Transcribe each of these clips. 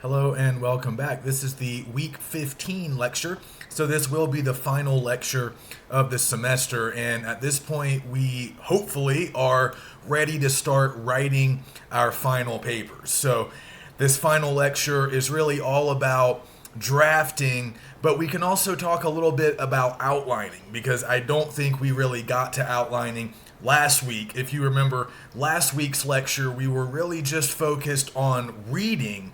Hello and welcome back. This is the week 15 lecture. So this will be the final lecture of the semester, and at this point we hopefully are ready to start writing our final papers. So this final lecture is really all about drafting, but we can also talk a little bit about outlining because I don't think we really got to outlining last week. If you remember last week's lecture, we were really just focused on reading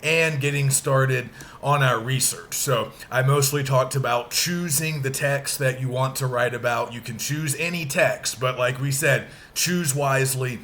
and getting started on our research. So I mostly talked about choosing the text that you want to write about. You can choose any text, but like we said, choose wisely.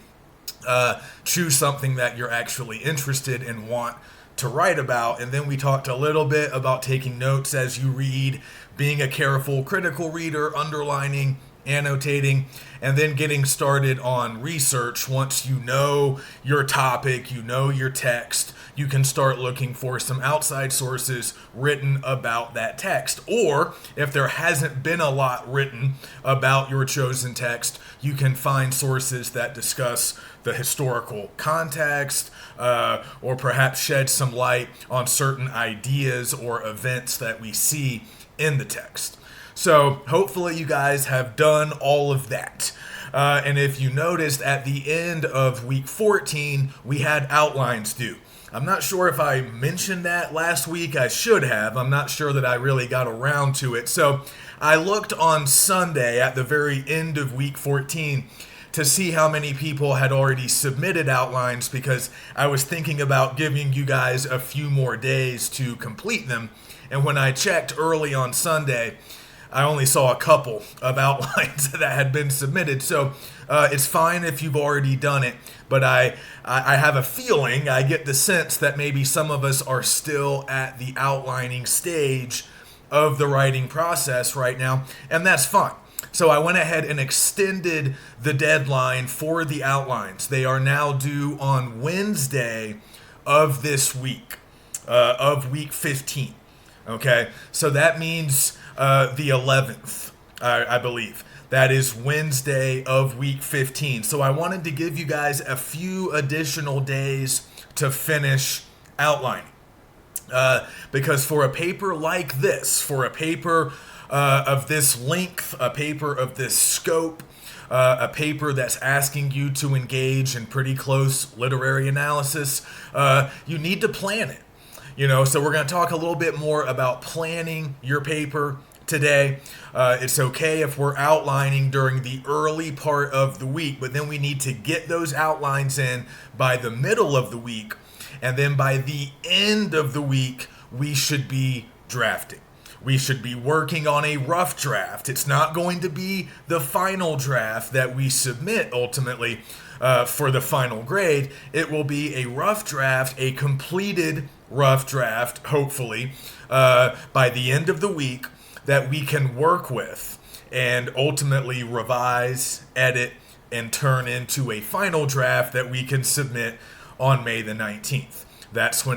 Choose something that you're actually interested and want to write about. And then we talked a little bit about taking notes as you read, being a careful, critical reader, underlining, annotating, and then getting started on research. Once you know your topic, you know your text, you can start looking for some outside sources written about that text. Or if there hasn't been a lot written about your chosen text, you can find sources that discuss the historical context, or perhaps shed some light on certain ideas or events that we see in the text. So hopefully you guys have done all of that. And if you noticed at the end of week 14, we had outlines due. I'm not sure if I mentioned that last week. I should have. I'm not sure that I really got around to it. So I looked on Sunday at the very end of week 14 to see how many people had already submitted outlines because I was thinking about giving you guys a few more days to complete them. And when I checked early on Sunday, I only saw a couple of outlines that had been submitted. So it's fine if you've already done it, but I have a feeling, I get the sense that maybe some of us are still at the outlining stage of the writing process right now, and that's fine. So I went ahead and extended the deadline for the outlines. They are now due on Wednesday of this week, of week 15. Okay, so that means the 11th, I believe. That is Wednesday of week 15. So I wanted to give you guys a few additional days to finish outlining. Because for a paper like this, for a paper of this length, a paper of this scope, a paper that's asking you to engage in pretty close literary analysis, you need to plan it. So we're going to talk a little bit more about planning your paper today. It's okay if we're outlining during the early part of the week, but then we need to get those outlines in by the middle of the week, and then by the end of the week, we should be drafting. We should be working on a rough draft. It's not going to be the final draft that we submit ultimately for the final grade. It will be a rough draft, a completed rough draft, hopefully, by the end of the week that we can work with and ultimately revise, edit, and turn into a final draft that we can submit on May the 19th. That's when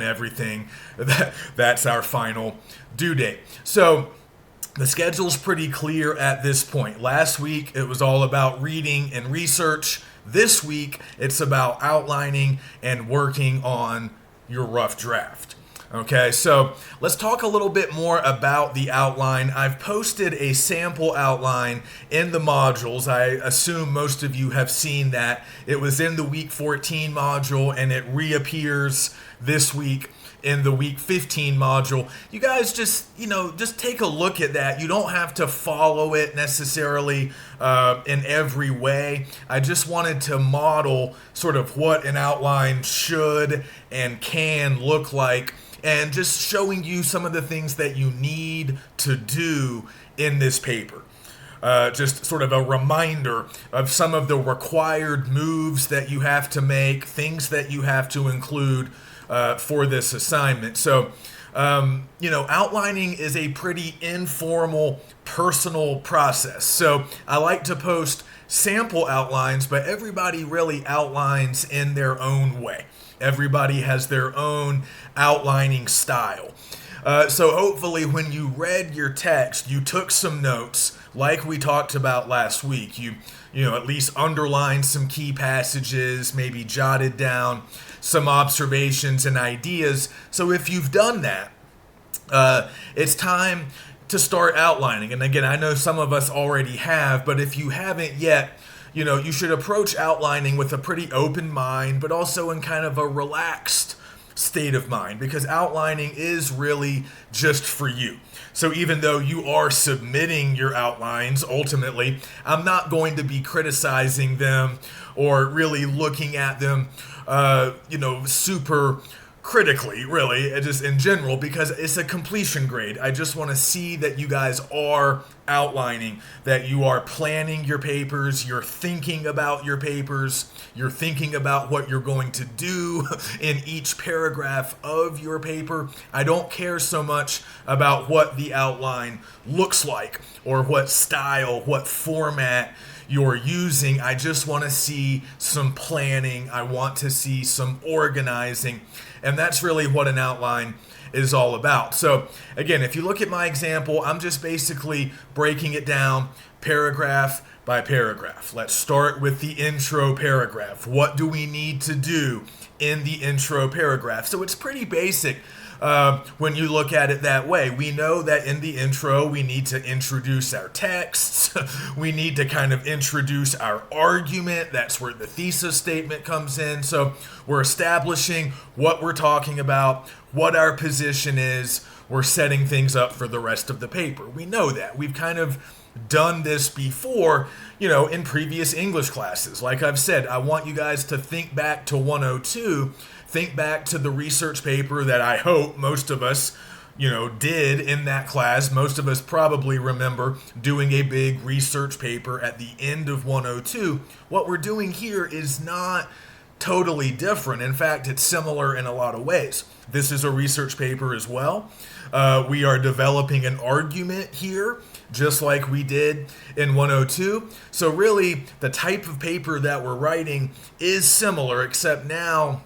that's our final due date. So the schedule's pretty clear at this point. Last week, it was all about reading and research. This week, it's about outlining and working on your rough draft. Okay, so let's talk a little bit more about the outline. I've posted a sample outline in the modules. I assume most of you have seen that. It was in the week 14 module and it reappears this week in the week 15 module. You guys just take a look at that. You don't have to follow it necessarily in every way. I just wanted to model sort of what an outline should and can look like, and just showing you some of the things that you need to do in this paper. Just sort of a reminder of some of the required moves that you have to make, things that you have to include for this assignment. So, outlining is a pretty informal, personal process. So I like to post sample outlines, but everybody really outlines in their own way. Everybody has their own outlining style. So hopefully when you read your text, you took some notes like we talked about last week. You at least underlined some key passages, maybe jotted down some observations and ideas. So if you've done that, it's time to start outlining. And again, I know some of us already have, but if you haven't yet, you should approach outlining with a pretty open mind, but also in kind of a relaxed state of mind, because outlining is really just for you. So even though you are submitting your outlines, ultimately, I'm not going to be criticizing them or really looking at them, super critically, really, just in general, because it's a completion grade. I just want to see that you guys are outlining, that you are planning your papers, you're thinking about your papers, you're thinking about what you're going to do in each paragraph of your paper. I don't care so much about what the outline looks like or what style, what format you're using. I just want to see some planning. I want to see some organizing. And that's really what an outline is all about. So again, if you look at my example, I'm just basically breaking it down paragraph by paragraph. Let's start with the intro paragraph. What do we need to do in the intro paragraph? So it's pretty basic. When you look at it that way, we know that in the intro, we need to introduce our texts. We need to kind of introduce our argument. That's where the thesis statement comes in. So we're establishing what we're talking about, what our position is. We're setting things up for the rest of the paper. We know that. We've kind of done this before, in previous English classes. Like I've said, I want you guys to think back to 102. Think back to the research paper that I hope most of us, did in that class. Most of us probably remember doing a big research paper at the end of 102. What we're doing here is not totally different. In fact, it's similar in a lot of ways. This is a research paper as well. We are developing an argument here, just like we did in 102. So really, the type of paper that we're writing is similar, except now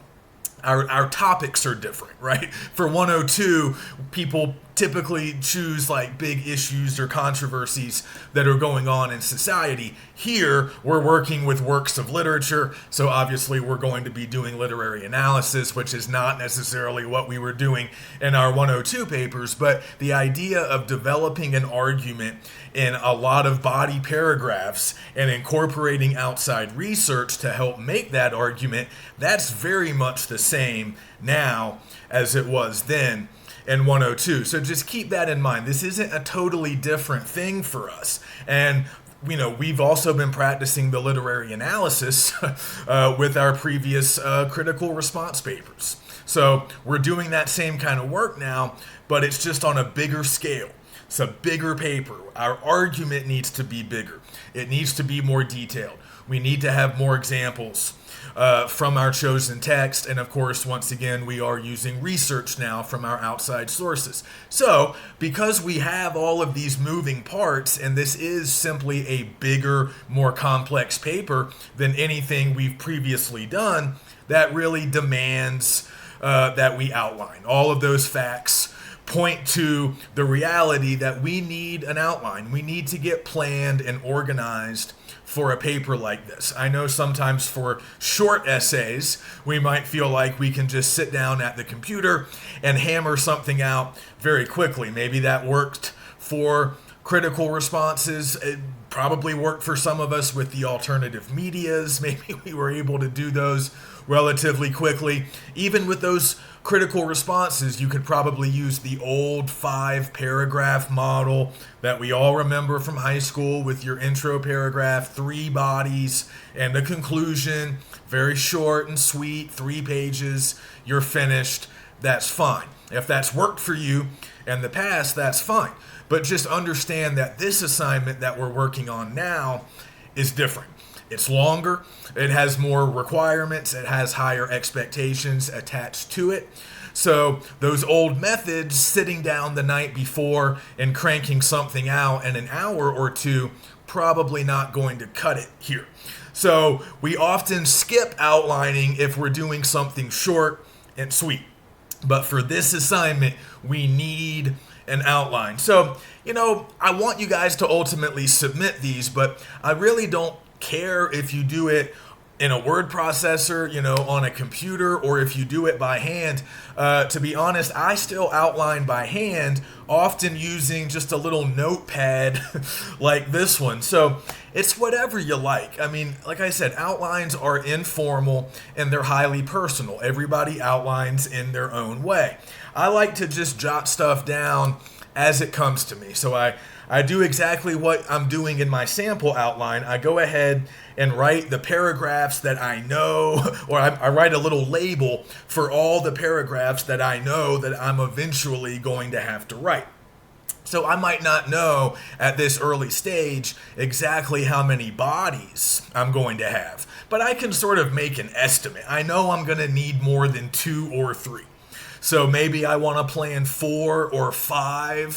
our topics are different, right? For 102, people typically choose like big issues or controversies that are going on in society. Here, we're working with works of literature, so obviously we're going to be doing literary analysis, which is not necessarily what we were doing in our 102 papers, but the idea of developing an argument in a lot of body paragraphs and incorporating outside research to help make that argument, that's very much the same now as it was then in 102. So just keep that in mind. This isn't a totally different thing for us. And we've also been practicing the literary analysis with our previous critical response papers. So we're doing that same kind of work now, but it's just on a bigger scale. It's a bigger paper. Our argument needs to be bigger. It needs to be more detailed. We need to have more examples from our chosen text. And of course, once again, we are using research now from our outside sources. So because we have all of these moving parts, and this is simply a bigger, more complex paper than anything we've previously done, that really demands that we outline. All of those facts point to the reality that we need an outline. We need to get planned and organized for a paper like this. I know sometimes for short essays, we might feel like we can just sit down at the computer and hammer something out very quickly. Maybe that worked for critical responses. It probably worked for some of us with the alternative medias. Maybe we were able to do those relatively quickly. Even with those critical responses, you could probably use the old 5-paragraph model that we all remember from high school with your intro paragraph, 3 bodies, and a conclusion. Very short and sweet, 3 pages, you're finished. That's fine. If that's worked for you in the past, that's fine. But just understand that this assignment that we're working on now is different. It's longer, it has more requirements, it has higher expectations attached to it. So those old methods, sitting down the night before and cranking something out in an hour or two, probably not going to cut it here. So we often skip outlining if we're doing something short and sweet. But for this assignment, we need an outline. So, I want you guys to ultimately submit these, but I really don't care if you do it in a word processor, on a computer, or if you do it by hand. To be honest, I still outline by hand, often using just a little notepad like this one. So it's whatever you like. I mean, like I said, outlines are informal and they're highly personal. Everybody outlines in their own way. I like to just jot stuff down as it comes to me. So I do exactly what I'm doing in my sample outline. I go ahead and write the paragraphs that I know, or I write a little label for all the paragraphs that I know that I'm eventually going to have to write. So I might not know at this early stage exactly how many bodies I'm going to have, but I can sort of make an estimate. I know I'm going to need more than 2 or 3. So maybe I want to plan 4 or 5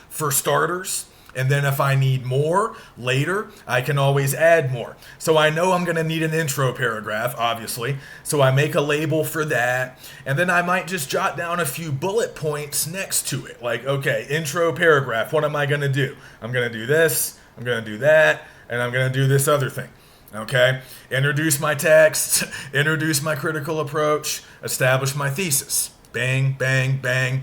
for starters. And then if I need more later, I can always add more. So I know I'm going to need an intro paragraph, obviously. So I make a label for that. And then I might just jot down a few bullet points next to it. Like, okay, intro paragraph, what am I going to do? I'm going to do this, I'm going to do that, and I'm going to do this other thing. Okay? Introduce my text, introduce my critical approach, establish my thesis. Bang, bang, bang.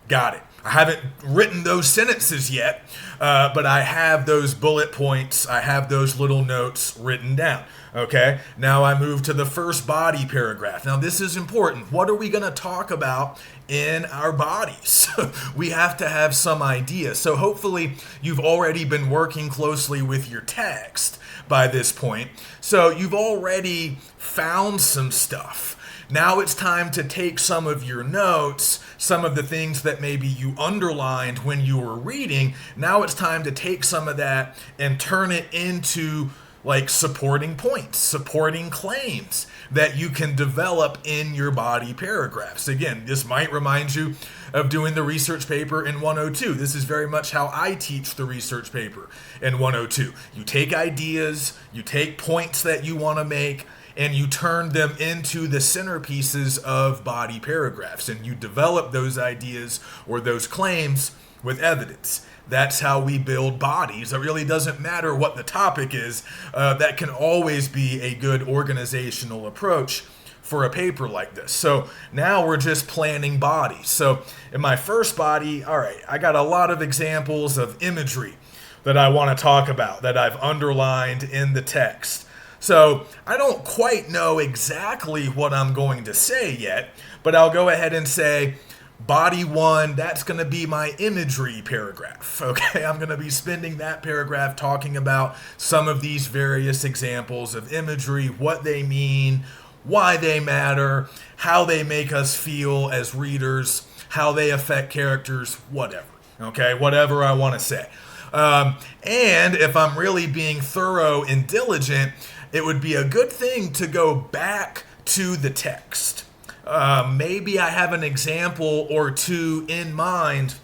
Got it. I haven't written those sentences yet, but I have those bullet points. I have those little notes written down. Okay, now I move to the first body paragraph. Now this is important. What are we going to talk about in our bodies? We have to have some idea. So hopefully you've already been working closely with your text by this point. So you've already found some stuff. Now it's time to take some of your notes, some of the things that maybe you underlined when you were reading. Now it's time to take some of that and turn it into like supporting points, supporting claims that you can develop in your body paragraphs. Again, this might remind you of doing the research paper in 102. This is very much how I teach the research paper in 102. You take ideas, you take points that you want to make, and you turn them into the centerpieces of body paragraphs, and you develop those ideas or those claims with evidence. That's how we build bodies. It really doesn't matter what the topic is. That can always be a good organizational approach for a paper like this. So now we're just planning bodies. So in my first body, all right, I got a lot of examples of imagery that I want to talk about that I've underlined in the text. So I don't quite know exactly what I'm going to say yet, but I'll go ahead and say body 1, that's going to be my imagery paragraph. Okay, I'm going to be spending that paragraph talking about some of these various examples of imagery, what they mean, why they matter, how they make us feel as readers, how they affect characters, whatever. Okay, whatever I want to say. And if I'm really being thorough and diligent, it would be a good thing to go back to the text. Maybe I have an example or two in mind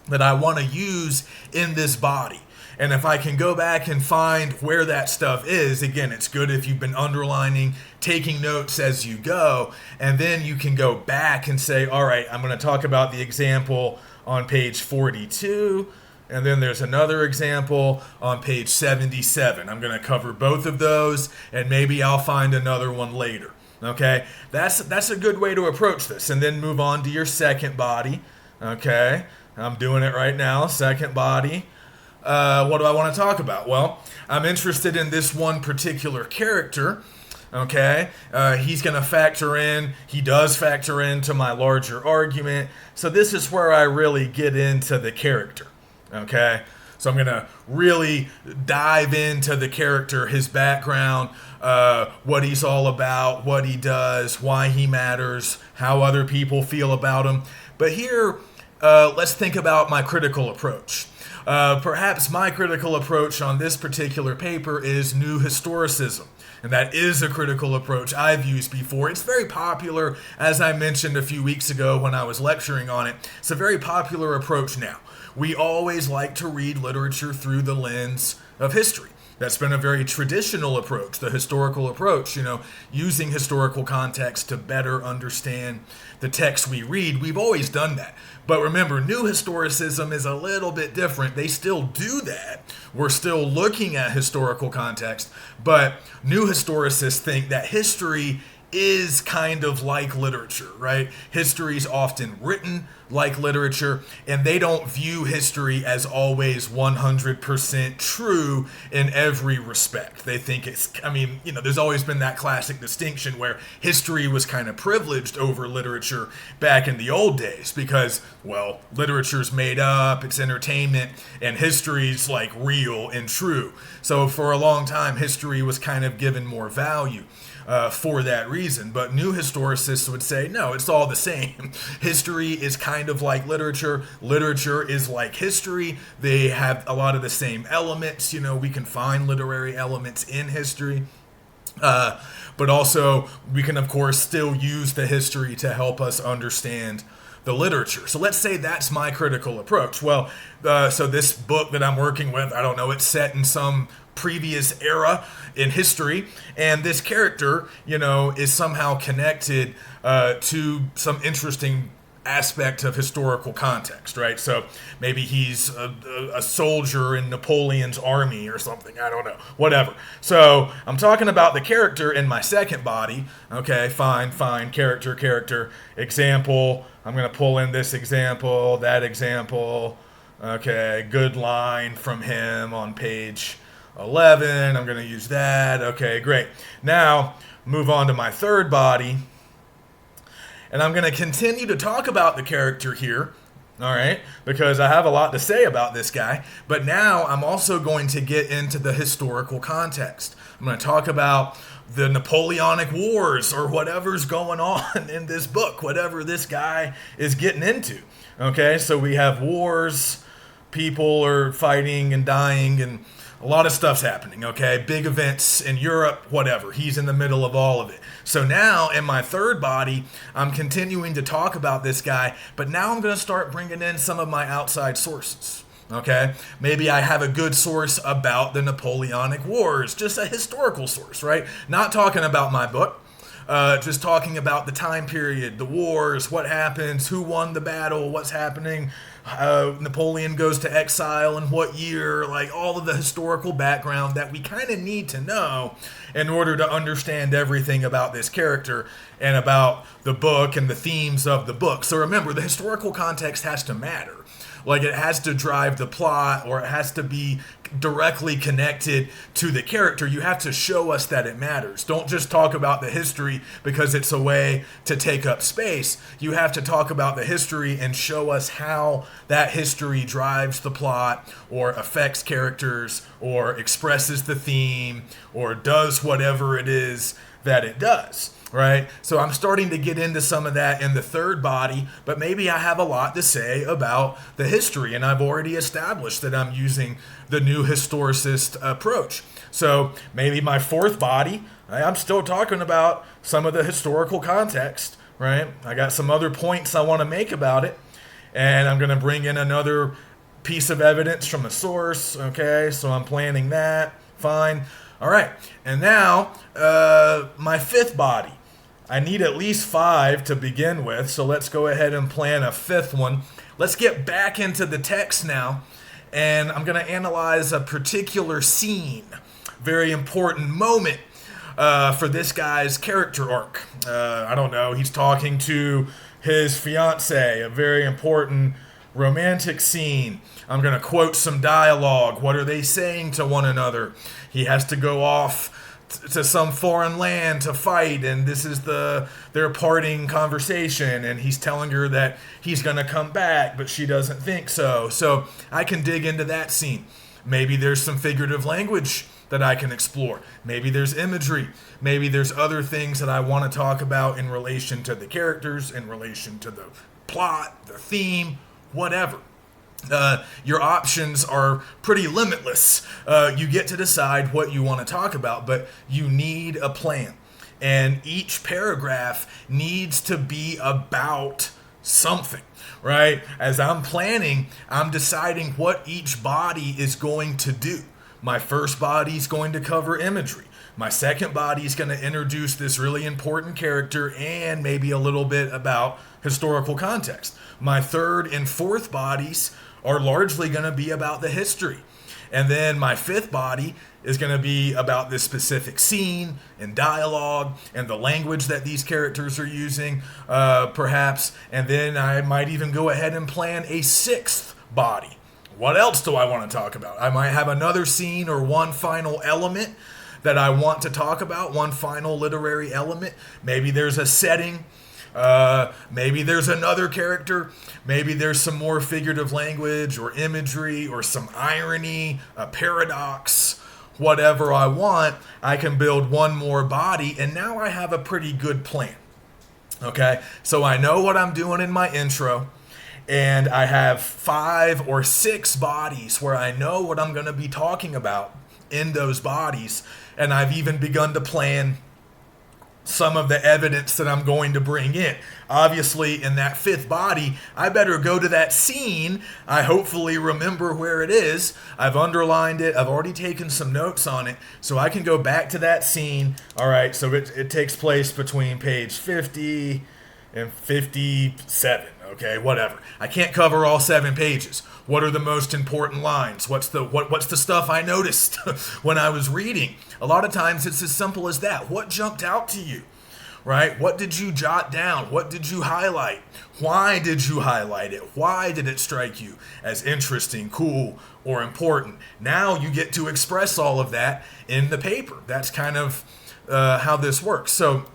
that I want to use in this body. And if I can go back and find where that stuff is, again, it's good if you've been underlining, taking notes as you go, and then you can go back and say, all right, I'm going to talk about the example on page 42. And then there's another example on page 77. I'm going to cover both of those, and maybe I'll find another one later. Okay, that's a good way to approach this. And then move on to your second body. Okay, I'm doing it right now. Second body. What do I want to talk about? Well, I'm interested in this one particular character. Okay, he's going to factor in, he does factor into my larger argument. So this is where I really get into the character. Okay, so I'm going to really dive into the character, his background, what he's all about, what he does, why he matters, how other people feel about him. But here, let's think about my critical approach. Perhaps my critical approach on this particular paper is new historicism. And that is a critical approach I've used before. It's very popular, as I mentioned a few weeks ago when I was lecturing on it. It's a very popular approach now. We always like to read literature through the lens of history. That's been a very traditional approach, the historical approach, using historical context to better understand the text we read. We've always done that. But remember, new historicism is a little bit different. They still do that. We're still looking at historical context, but new historicists think that history is kind of like literature, right? History is often written like literature, and they don't view history as always 100% true in every respect. They think there's always been that classic distinction where history was kind of privileged over literature back in the old days because, well, literature's made up, it's entertainment, and history's like real and true. So for a long time, history was kind of given more value. For that reason. But new historicists would say, no, it's all the same. History is kind of like literature. Literature is like history. They have a lot of the same elements. We can find literary elements in history. But also, we can, of course, still use the history to help us understand the literature. So let's say that's my critical approach. Well, so this book that I'm working with, I don't know, it's set in some previous era in history, and this character, is somehow connected to some interesting aspect of historical context, right? So maybe he's a soldier in Napoleon's army or something. I don't know. Whatever. So I'm talking about the character in my second body. Okay, fine. Character. Example. I'm going to pull in this example, that example. Okay, good line from him on page 11. I'm going to use that. Okay, great. Now, move on to my third body. And I'm going to continue to talk about the character here, all right, because I have a lot to say about this guy. But now I'm also going to get into the historical context. I'm going to talk about the Napoleonic Wars or whatever's going on in this book, whatever this guy is getting into. Okay, so we have wars, people are fighting and dying, and a lot of stuff's happening, okay? Big events in Europe, whatever. He's in the middle of all of it. So now, in my third body, I'm continuing to talk about this guy, but now I'm going to start bringing in some of my outside sources, okay? Maybe I have a good source about the Napoleonic Wars, just a historical source, right? Not talking about my book. Just talking about the time period, the wars, what happens, who won the battle, what's happening, Napoleon goes to exile in what year, like all of the historical background that we kind of need to know in order to understand everything about this character and about the book and the themes of the book. So remember, the historical context has to matter. Like it has to drive the plot, or it has to be directly connected to the character. You have to show us that it matters. Don't just talk about the history because it's a way to take up space. You have to talk about the history and show us how that history drives the plot or affects characters or expresses the theme or does whatever it is that it does. Right? So I'm starting to get into some of that in the third body, but maybe I have a lot to say about the history, and I've already established that I'm using the new historicist approach. So maybe my fourth body, I'm still talking about some of the historical context, right? I got some other points I want to make about it, and I'm going to bring in another piece of evidence from a source, okay? So I'm planning that, fine. All right, and now my fifth body. I need at least 5 to begin with, so let's go ahead and plan a fifth one. Let's get back into the text now, and I'm going to analyze a particular scene, very important moment for this guy's character arc. I don't know, he's talking to his fiancée, a very important romantic scene. I'm going to quote some dialogue. What are they saying to one another? He has to go off to some foreign land to fight, and this is their parting conversation, and he's telling her that he's going to come back, but she doesn't think so. So I can dig into that scene. Maybe there's some figurative language that I can explore. Maybe there's imagery. Maybe there's other things that I want to talk about in relation to the characters, in relation to the plot, the theme, whatever. Your options are pretty limitless. You get to decide what you want to talk about, but you need a plan. And each paragraph needs to be about something, right? As I'm planning, I'm deciding what each body is going to do. My first body is going to cover imagery. My second body is going to introduce this really important character and maybe a little bit about historical context. My third and fourth bodies are largely going to be about the history. And then my fifth body is going to be about this specific scene and dialogue and the language that these characters are using, perhaps. And then I might even go ahead and plan a sixth body. What else do I want to talk about? I might have another scene or one final element that I want to talk about, one final literary element. Maybe there's a setting. Maybe there's another character. Maybe there's some more figurative language or imagery or some irony, a paradox, whatever I want. I can build one more body, and now I have a pretty good plan. Okay, so I know what I'm doing in my intro, and I have 5 or 6 bodies where I know what I'm going to be talking about in those bodies, and I've even begun to plan some of the evidence that I'm going to bring in. Obviously, in that fifth body, I better go to that scene. I hopefully remember where it is. I've underlined it. I've already taken some notes on it, so I can go back to that scene. All right, so it takes place between page 50 and 57. Okay, whatever. I can't cover all 7 pages. What are the most important lines? What's the stuff I noticed when I was reading? A lot of times it's as simple as that. What jumped out to you? Right? What did you jot down? What did you highlight? Why did you highlight it? Why did it strike you as interesting, cool, or important? Now you get to express all of that in the paper. That's kind of how this works. So,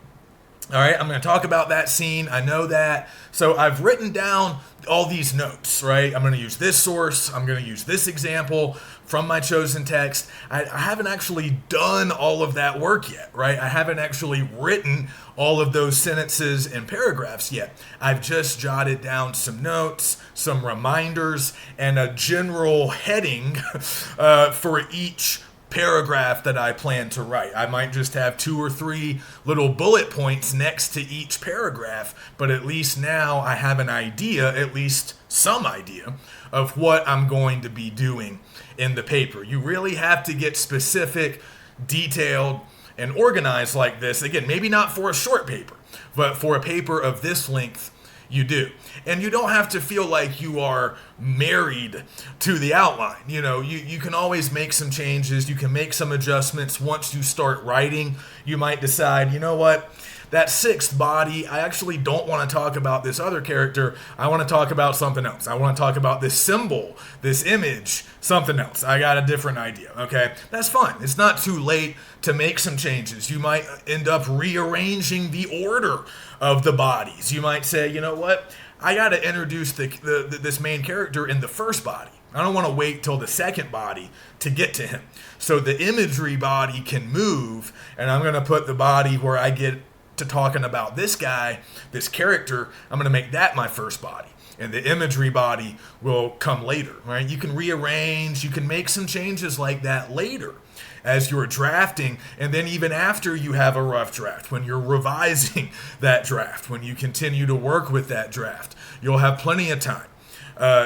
all right, I'm going to talk about that scene. I know that. So I've written down all these notes, right? I'm going to use this source. I'm going to use this example from my chosen text. I haven't actually done all of that work yet, right? I haven't actually written all of those sentences and paragraphs yet. I've just jotted down some notes, some reminders, and a general heading for each paragraph that I plan to write. I might just have 2 or 3 little bullet points next to each paragraph, but at least now I have an idea, at least some idea, of what I'm going to be doing in the paper. You really have to get specific, detailed, and organized like this. Again, maybe not for a short paper, but for a paper of this length, you do. And you don't have to feel like you are married to the outline. You know, you can always make some changes. You can make some adjustments. Once you start writing, you might decide, you know what, that sixth body, I actually don't want to talk about this other character. I want to talk about something else. I want to talk about this symbol, this image, something else. I got a different idea, okay? That's fine. It's not too late to make some changes. You might end up rearranging the order of the bodies. You might say, you know what, I got to introduce this main character in the first body. I don't want to wait till the second body to get to him. So the imagery body can move, and I'm going to put the body where I get to talking about this guy, this character, I'm going to make that my first body. And the imagery body will come later, right? You can rearrange, you can make some changes like that later as you're drafting, and then even after you have a rough draft, when you're revising that draft, when you continue to work with that draft, you'll have plenty of time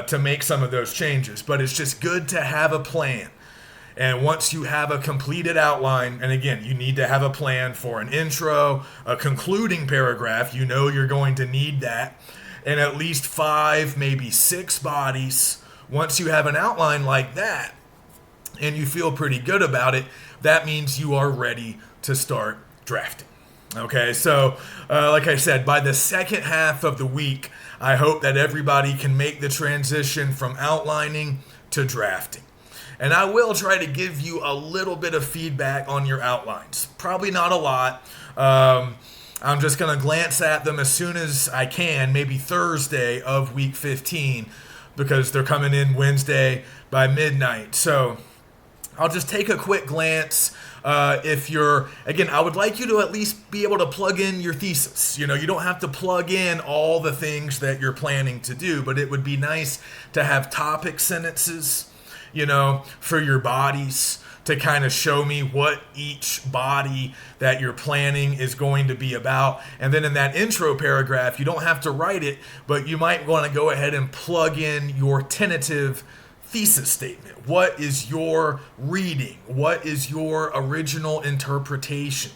to make some of those changes. But it's just good to have a plan. And once you have a completed outline, and again, you need to have a plan for an intro, a concluding paragraph, you know you're going to need that, and at least 5, maybe 6 bodies. Once you have an outline like that, and you feel pretty good about it, that means you are ready to start drafting. Okay, so like I said, by the second half of the week, I hope that everybody can make the transition from outlining to drafting. And I will try to give you a little bit of feedback on your outlines. Probably not a lot. I'm just going to glance at them as soon as I can, maybe Thursday of week 15, because they're coming in Wednesday by midnight. So I'll just take a quick glance. Again, I would like you to at least be able to plug in your thesis. You know, you don't have to plug in all the things that you're planning to do, but it would be nice to have topic sentences, you know, for your bodies to kind of show me what each body that you're planning is going to be about. And then in that intro paragraph, you don't have to write it, but you might want to go ahead and plug in your tentative thesis statement? What is your reading? What is your original interpretation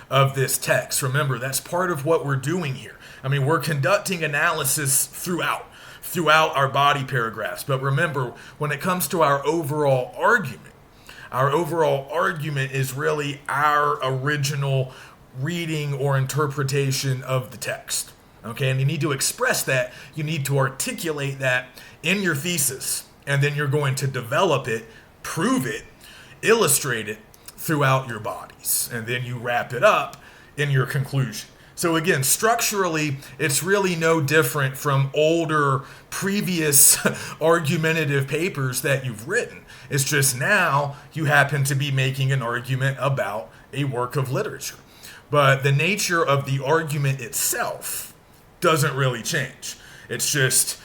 of this text? Remember, that's part of what we're doing here. I mean, we're conducting analysis throughout our body paragraphs. But remember, when it comes to our overall argument is really our original reading or interpretation of the text. Okay, and you need to express that, you need to articulate that in your thesis, and then you're going to develop it, prove it, illustrate it throughout your bodies, and then you wrap it up in your conclusion. So again, structurally, it's really no different from older, previous argumentative papers that you've written. It's just now you happen to be making an argument about a work of literature. But the nature of the argument itself doesn't really change. It's just,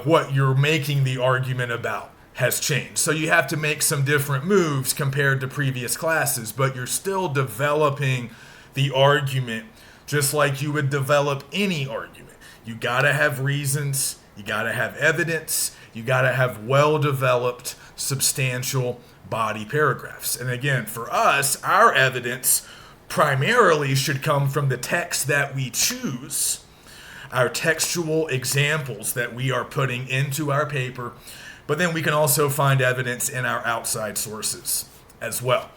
what you're making the argument about has changed. So you have to make some different moves compared to previous classes, but you're still developing the argument just like you would develop any argument. You gotta have reasons, you gotta have evidence, you gotta have well-developed, substantial body paragraphs. And again, for us, our evidence primarily should come from the text that we choose, our textual examples that we are putting into our paper, but then we can also find evidence in our outside sources as well.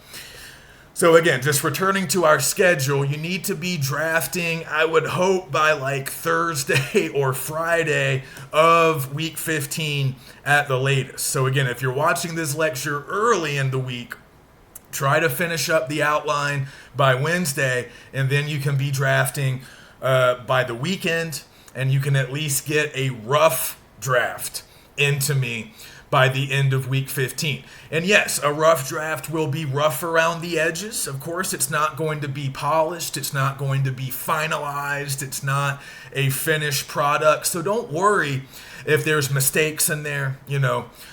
So again, just returning to our schedule, you need to be drafting, I would hope, by like Thursday or Friday of week 15 at the latest. So again, if you're watching this lecture early in the week, try to finish up the outline by Wednesday, and then you can be drafting by the weekend, and you can at least get a rough draft into me by the end of week 15. And yes, a rough draft will be rough around the edges. Of course, it's not going to be polished. It's not going to be finalized. It's not a finished product. So don't worry if there's mistakes in there,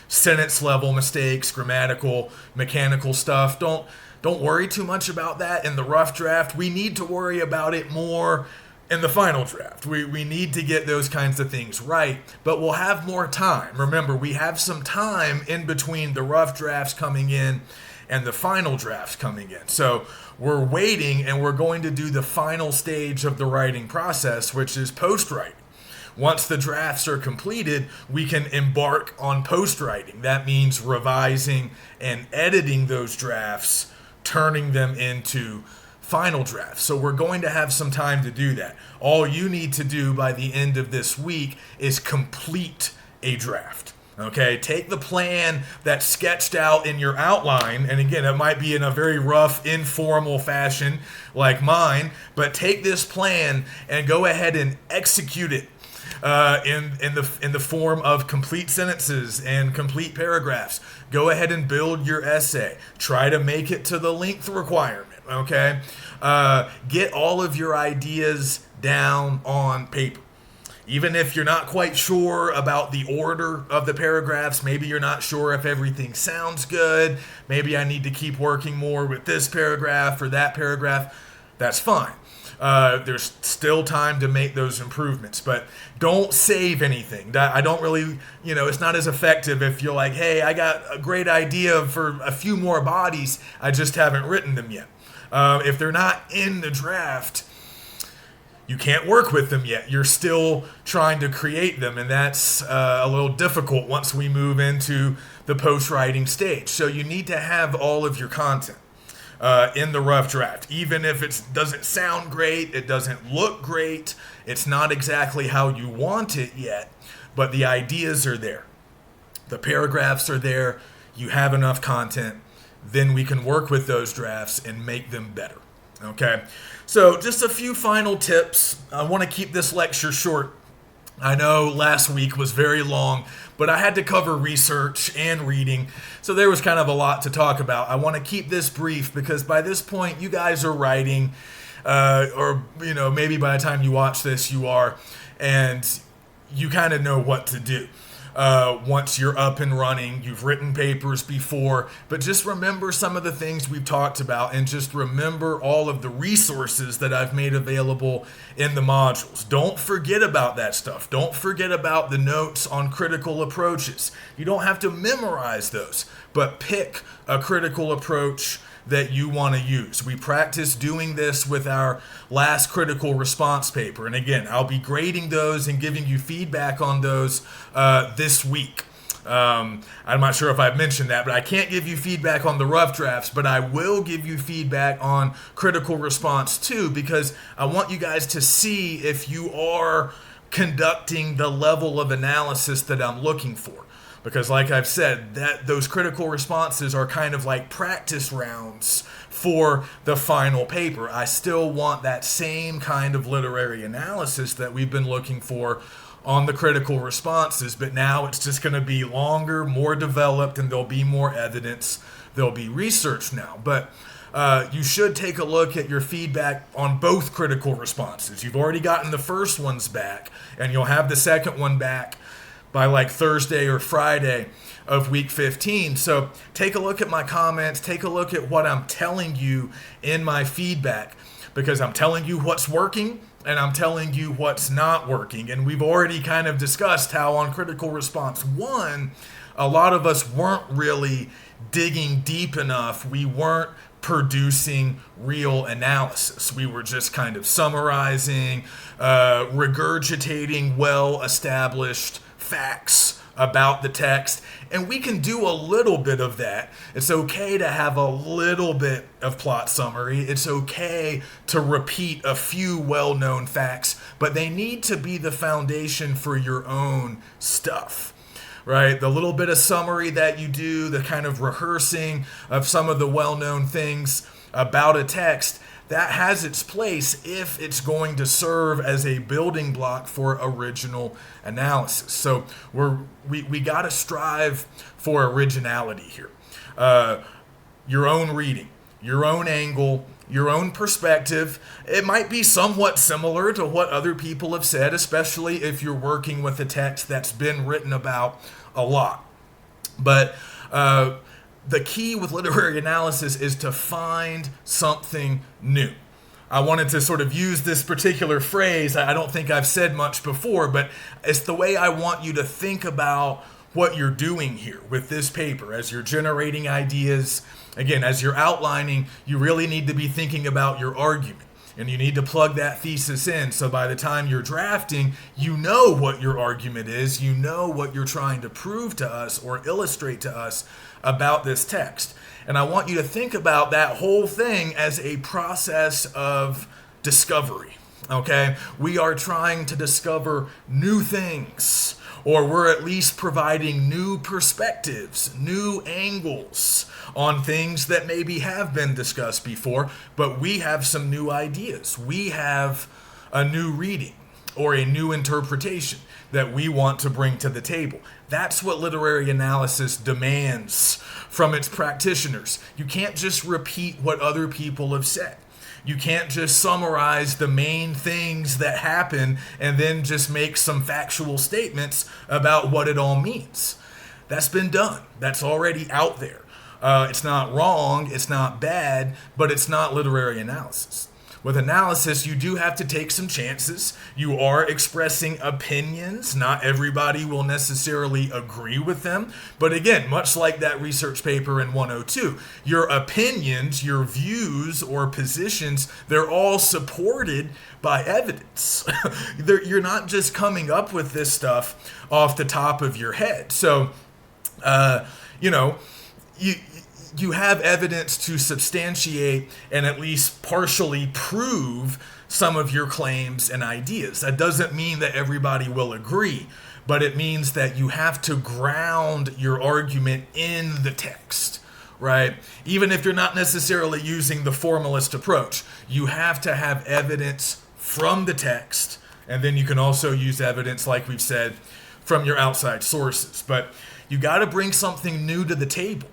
sentence level mistakes, grammatical, mechanical stuff. Don't worry too much about that in the rough draft. We need to worry about it more in the final draft. We need to get those kinds of things right, but we'll have more time. Remember, we have some time in between the rough drafts coming in and the final drafts coming in. So we're waiting, and we're going to do the final stage of the writing process, which is post-writing. Once the drafts are completed, we can embark on post-writing. That means revising and editing those drafts, turning them into final drafts. So we're going to have some time to do that. All you need to do by the end of this week is complete a draft. Okay, take the plan that's sketched out in your outline, and again, it might be in a very rough, informal fashion like mine, but take this plan and go ahead and execute it in the form of complete sentences and complete paragraphs. Go ahead and build your essay. Try to make it to the length requirement. Okay, get all of your ideas down on paper. Even if you're not quite sure about the order of the paragraphs, maybe you're not sure if everything sounds good, maybe I need to keep working more with this paragraph or that paragraph, that's fine. There's still time to make those improvements, but don't save anything. I don't really, it's not as effective if you're like, hey, I got a great idea for a few more bodies, I just haven't written them yet. If they're not in the draft, you can't work with them yet. You're still trying to create them, and that's a little difficult once we move into the post-writing stage. So you need to have all of your content in the rough draft. Even if it doesn't sound great, it doesn't look great, it's not exactly how you want it yet, but the ideas are there. The paragraphs are there. You have enough content. Then we can work with those drafts and make them better. Okay, so just a few final tips. I want to keep this lecture short. I know last week was very long, but I had to cover research and reading, so there was kind of a lot to talk about. I want to keep this brief because by this point you guys are writing, or maybe by the time you watch this you are, and you kind of know what to do. once you're up and running. You've written papers before, but just remember some of the things we've talked about, and just remember all of the resources that I've made available in the modules. Don't forget about that stuff. Don't forget about the notes on critical approaches. You don't have to memorize those, but pick a critical approach that you want to use. We practiced doing this with our last critical response paper. And again, I'll be grading those and giving you feedback on those this week. I'm not sure if I've mentioned that, but I can't give you feedback on the rough drafts, but I will give you feedback on critical response 2, because I want you guys to see if you are conducting the level of analysis that I'm looking for. Because like I've said, that those critical responses are kind of like practice rounds for the final paper. I still want that same kind of literary analysis that we've been looking for on the critical responses, but now it's just going to be longer, more developed, and there'll be more evidence. There'll be research now. But you should take a look at your feedback on both critical responses. You've already gotten the first ones back, and you'll have the second one back by like Thursday or Friday of week 15. So take a look at my comments, take a look at what I'm telling you in my feedback, because I'm telling you what's working and I'm telling you what's not working. And we've already kind of discussed how on critical response 1, a lot of us weren't really digging deep enough. We weren't producing real analysis. We were just kind of summarizing, regurgitating well-established facts about the text, and we can do a little bit of that. It's okay to have a little bit of plot summary. It's okay to repeat a few well-known facts, but they need to be the foundation for your own stuff, right? The little bit of summary that you do, the kind of rehearsing of some of the well-known things about a text, that has its place if it's going to serve as a building block for original analysis. So we got to strive for originality here. Your own reading, your own angle, your own perspective. It might be somewhat similar to what other people have said, especially if you're working with a text that's been written about a lot. But the key with literary analysis is to find something new. I wanted to sort of use this particular phrase. I don't think I've said much before, but it's the way I want you to think about what you're doing here with this paper. As you're generating ideas, again, as you're outlining, you really need to be thinking about your argument. And you need to plug that thesis in, so by the time you're drafting, you know what your argument is, you know what you're trying to prove to us or illustrate to us about this text. And I want you to think about that whole thing as a process of discovery, okay? We are trying to discover new things, or we're at least providing new perspectives, new angles on things that maybe have been discussed before, but we have some new ideas. We have a new reading or a new interpretation that we want to bring to the table. That's what literary analysis demands from its practitioners. You can't just repeat what other people have said. You can't just summarize the main things that happen and then just make some factual statements about what it all means. That's been done. That's already out there. It's not wrong, it's not bad, but it's not literary analysis. With analysis, you do have to take some chances. You are expressing opinions. Not everybody will necessarily agree with them. But again, much like that research paper in 102, your opinions, your views or positions, they're all supported by evidence. You're not just coming up with this stuff off the top of your head. So, you have evidence to substantiate and at least partially prove some of your claims and ideas. That doesn't mean that everybody will agree, but it means that you have to ground your argument in the text, right? Even if you're not necessarily using the formalist approach, you have to have evidence from the text, and then you can also use evidence, like we've said, from your outside sources. But you got to bring something new to the table.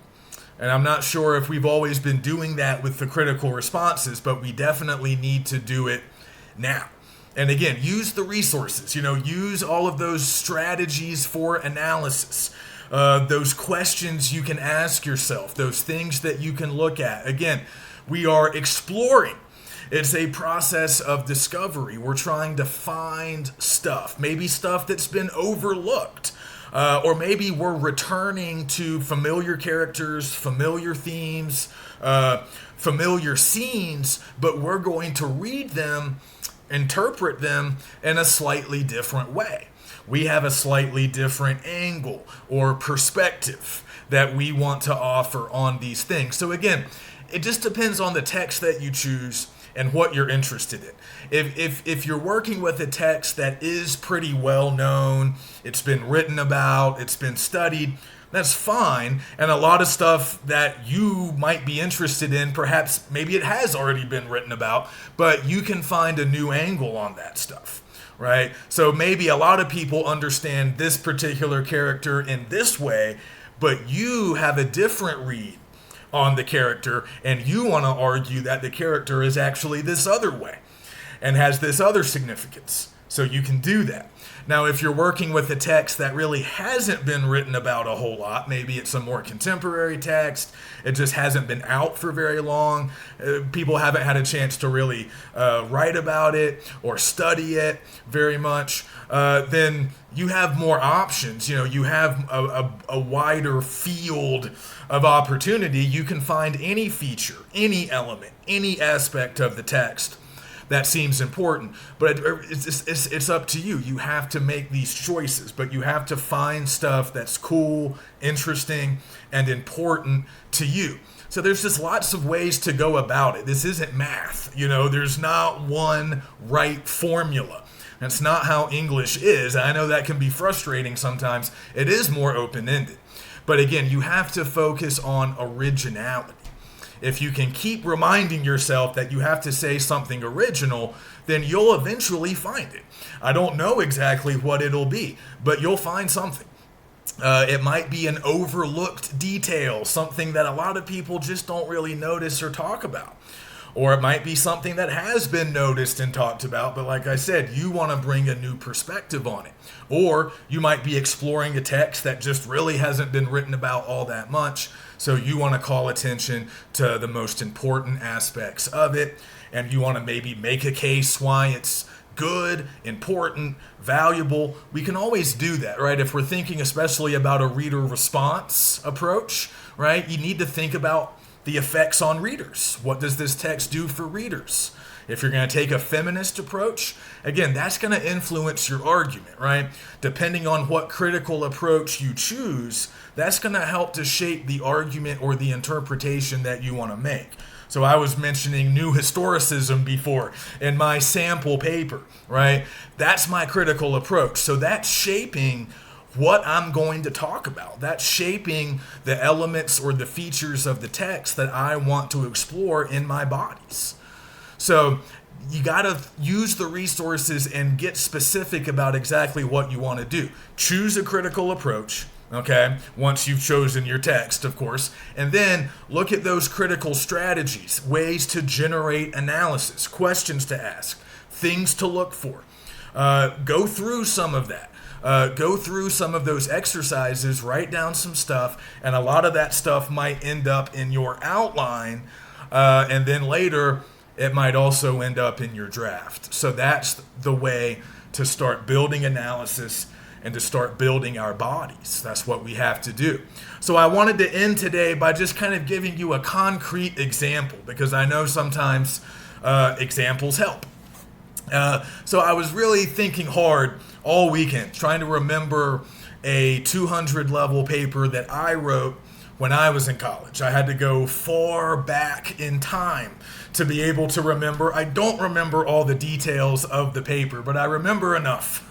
And I'm not sure if we've always been doing that with the critical responses, but we definitely need to do it now. And again, use the resources, use all of those strategies for analysis, those questions you can ask yourself, those things that you can look at. Again, we are exploring. It's a process of discovery. We're trying to find stuff, maybe stuff that's been overlooked. Or maybe we're returning to familiar characters, familiar themes, familiar scenes, but we're going to read them, interpret them in a slightly different way. We have a slightly different angle or perspective that we want to offer on these things. So again, it just depends on the text that you choose and what you're interested in. If you're working with a text that is pretty well known, it's been written about, it's been studied, that's fine. And a lot of stuff that you might be interested in, perhaps maybe it has already been written about, but you can find a new angle on that stuff, right? So maybe a lot of people understand this particular character in this way, but you have a different read on the character, and you want to argue that the character is actually this other way and has this other significance. So you can do that. Now, if you're working with a text that really hasn't been written about a whole lot, maybe it's a more contemporary text, it just hasn't been out for very long, people haven't had a chance to really write about it or study it very much, then you have more options. You have a wider field of opportunity. You can find any feature, any element, any aspect of the text that seems important, but it's up to you. You have to make these choices, but you have to find stuff that's cool, interesting, and important to you. So there's just lots of ways to go about it. This isn't math. There's not one right formula. That's not how English is. I know that can be frustrating sometimes. It is more open-ended. But again, you have to focus on originality. If you can keep reminding yourself that you have to say something original, then you'll eventually find it. I don't know exactly what it'll be, but you'll find something. It might be an overlooked detail, something that a lot of people just don't really notice or talk about. Or it might be something that has been noticed and talked about, but like I said, you want to bring a new perspective on it. Or you might be exploring a text that just really hasn't been written about all that much, so you want to call attention to the most important aspects of it, and you want to maybe make a case why it's good, important, valuable. We can always do that, right? If we're thinking especially about a reader response approach, right? You need to think about the effects on readers. What does this text do for readers? If you're going to take a feminist approach, again, that's going to influence your argument, right? Depending on what critical approach you choose, that's going to help to shape the argument or the interpretation that you want to make. So I was mentioning new historicism before in my sample paper, right? That's my critical approach. So that's shaping what I'm going to talk about. That's shaping the elements or the features of the text that I want to explore in my bodies. So you got to use the resources and get specific about exactly what you want to do. Choose a critical approach, okay, once you've chosen your text, of course, and then look at those critical strategies, ways to generate analysis, questions to ask, things to look for. Go through some of that. Go through some of those exercises, write down some stuff, and a lot of that stuff might end up in your outline, and then later it might also end up in your draft. So that's the way to start building analysis and to start building our bodies. That's what we have to do. So I wanted to end today by just kind of giving you a concrete example, because I know sometimes examples help. So I was really thinking hard all weekend, trying to remember a 200 level paper that I wrote when I was in college. I had to go far back in time to be able to remember. I don't remember all the details of the paper, but I remember enough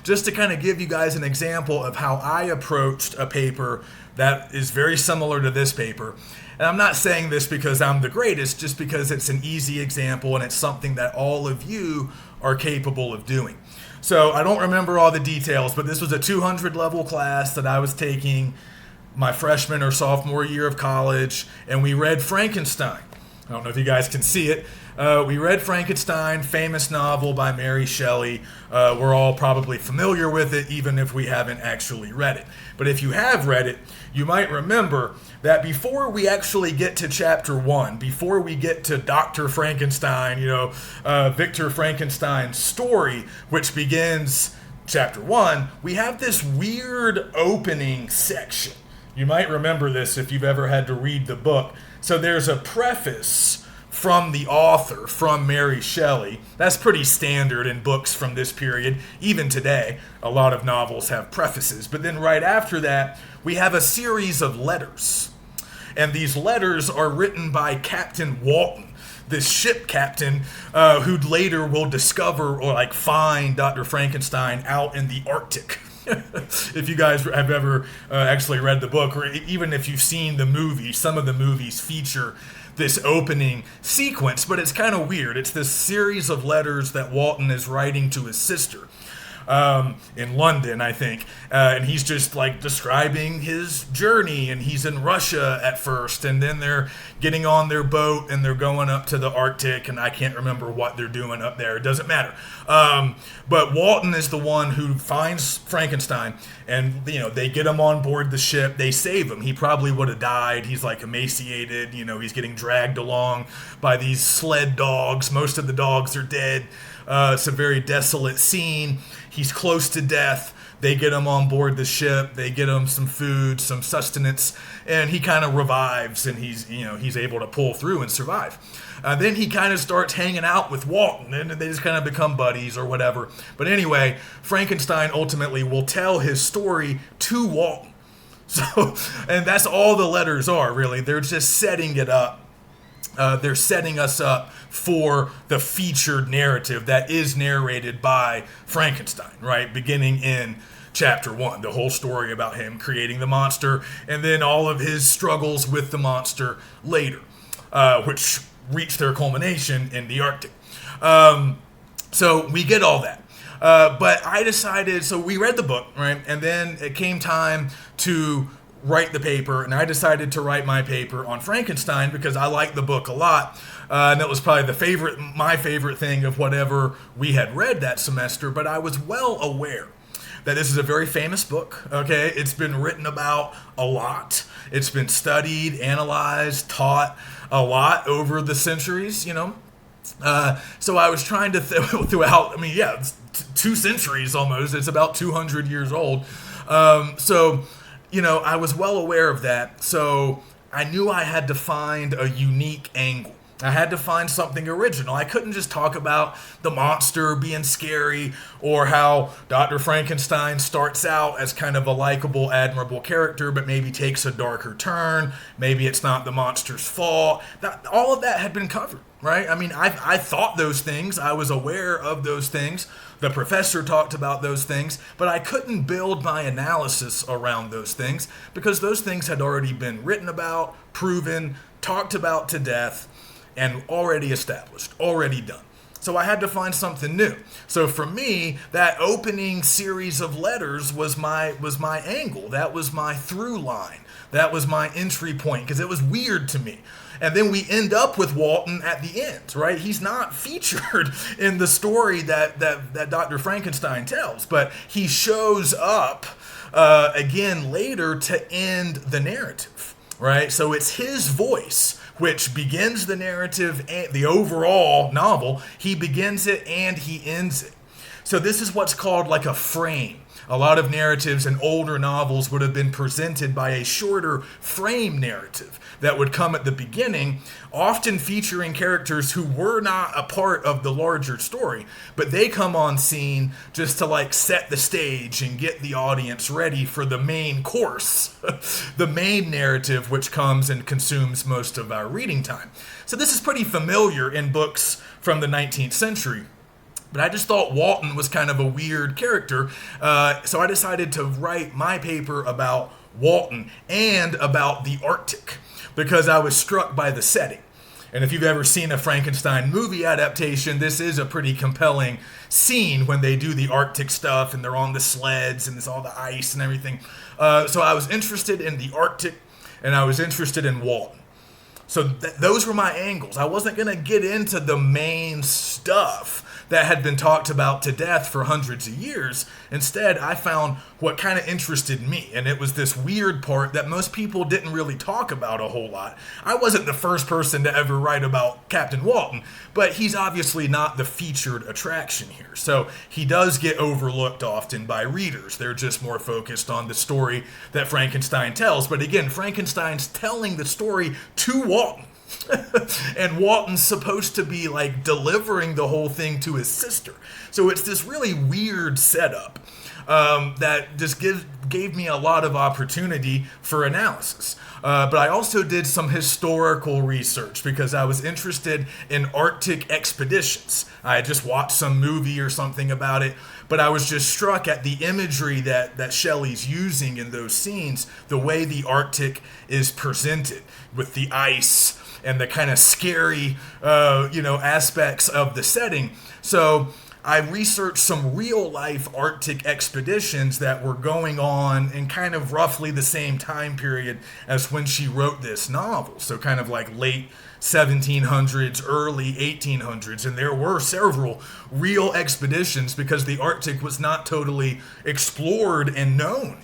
just to kind of give you guys an example of how I approached a paper that is very similar to this paper. And I'm not saying this because I'm the greatest, just because it's an easy example and it's something that all of you are capable of doing. So I don't remember all the details, but this was a 200 level class that I was taking my freshman or sophomore year of college, and we read Frankenstein. I don't know if you guys can see it, We read Frankenstein, famous novel by Mary Shelley. We're all probably familiar with it, even if we haven't actually read it. But if you have read it, you might remember that before we actually get to chapter 1, before we get to Dr. Frankenstein, Victor Frankenstein's story, which begins chapter 1, we have this weird opening section. You might remember this if you've ever had to read the book. So there's a preface from the author, from Mary Shelley. That's pretty standard in books from this period. Even today, a lot of novels have prefaces. But then right after that, we have a series of letters. And these letters are written by Captain Walton, this ship captain who later will discover or find Dr. Frankenstein out in the Arctic. If you guys have ever actually read the book, or even if you've seen the movie, some of the movies feature this opening sequence, but it's kind of weird. It's this series of letters that Walton is writing to his sister in London, I think. And he's just describing his journey, and he's in Russia at first, and then they're getting on their boat and they're going up to the Arctic, and I can't remember what they're doing up there. It doesn't matter. But Walton is the one who finds Frankenstein, and they get him on board the ship. They save him. He probably would have died. He's emaciated. He's getting dragged along by these sled dogs. Most of the dogs are dead. It's a very desolate scene. He's close to death. They get him on board the ship. They get him some food, some sustenance, and he kind of revives, and he's able to pull through and survive. Then he kind of starts hanging out with Walton, and they just kind of become buddies or whatever. But anyway, Frankenstein ultimately will tell his story to Walton. So, and that's all the letters are, really. They're just setting it up. They're setting us up for the featured narrative that is narrated by Frankenstein, right? Beginning in chapter 1, the whole story about him creating the monster, and then all of his struggles with the monster later, which reach their culmination in the Arctic. So we get all that. But I decided, so we read the book, right? And then it came time to write the paper, and I decided to write my paper on Frankenstein because I liked the book a lot, and that was probably my favorite thing of whatever we had read that semester. But I was well aware that this is a very famous book, okay? It's been written about a lot. It's been studied, analyzed, taught a lot over the centuries, So I was trying to, throughout, it's 2 centuries almost. It's about 200 years old. I was well aware of that, so I knew I had to find a unique angle. I had to find something original. I couldn't just talk about the monster being scary or how Dr. Frankenstein starts out as kind of a likable, admirable character, but maybe takes a darker turn. Maybe it's not the monster's fault. All of that had been covered, right? I thought those things. I was aware of those things. The professor talked about those things, but I couldn't build my analysis around those things because those things had already been written about, proven, talked about to death, and already established, already done. So I had to find something new. So for me, that opening series of letters was my angle. That was my through line. That was my entry point because it was weird to me. And then we end up with Walton at the end, right? He's not featured in the story that Dr. Frankenstein tells, but he shows up again later to end the narrative, right? So it's his voice which begins the narrative, and the overall novel. He begins it and he ends it. So this is what's called a frame. A lot of narratives in older novels would have been presented by a shorter frame narrative that would come at the beginning, often featuring characters who were not a part of the larger story, but they come on scene just to set the stage and get the audience ready for the main course, the main narrative, which comes and consumes most of our reading time. So this is pretty familiar in books from the 19th century. But I just thought Walton was kind of a weird character, so I decided to write my paper about Walton and about the Arctic because I was struck by the setting. And if you've ever seen a Frankenstein movie adaptation, this is a pretty compelling scene when they do the Arctic stuff and they're on the sleds and there's all the ice and everything. So I was interested in the Arctic and I was interested in Walton. So those were my angles. I wasn't going to get into the main stuff that had been talked about to death for hundreds of years. Instead, I found what kind of interested me, and it was this weird part that most people didn't really talk about a whole lot. I wasn't the first person to ever write about Captain Walton, but he's obviously not the featured attraction here. So he does get overlooked often by readers. They're just more focused on the story that Frankenstein tells. But again, Frankenstein's telling the story to Walton. And Walton's supposed to be like delivering the whole thing to his sister. So it's this really weird setup that just gave me a lot of opportunity for analysis. But I also did some historical research because I was interested in Arctic expeditions. I had just watched some movie or something about it, but I was just struck at the imagery that Shelley's using in those scenes, the way the Arctic is presented with the ice and the kind of scary, aspects of the setting. So I researched some real-life Arctic expeditions that were going on in kind of roughly the same time period as when she wrote this novel. So kind of like late 1700s, early 1800s. And there were several real expeditions because the Arctic was not totally explored and known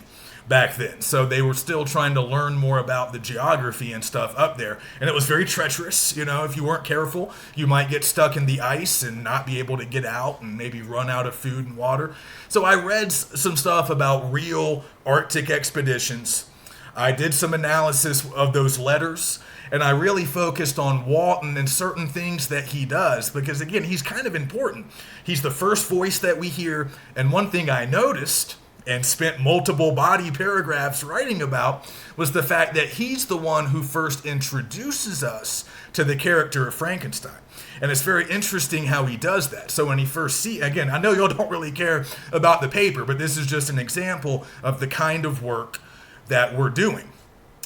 back then. So they were still trying to learn more about the geography and stuff up there. And it was very treacherous. If you weren't careful, you might get stuck in the ice and not be able to get out and maybe run out of food and water. So I read some stuff about real Arctic expeditions. I did some analysis of those letters, and I really focused on Walton and certain things that he does, because again, he's kind of important. He's the first voice that we hear, and one thing I noticed and spent multiple body paragraphs writing about was the fact that he's the one who first introduces us to the character of Frankenstein. And it's very interesting how he does that. So when he first again, I know y'all don't really care about the paper, but this is just an example of the kind of work that we're doing.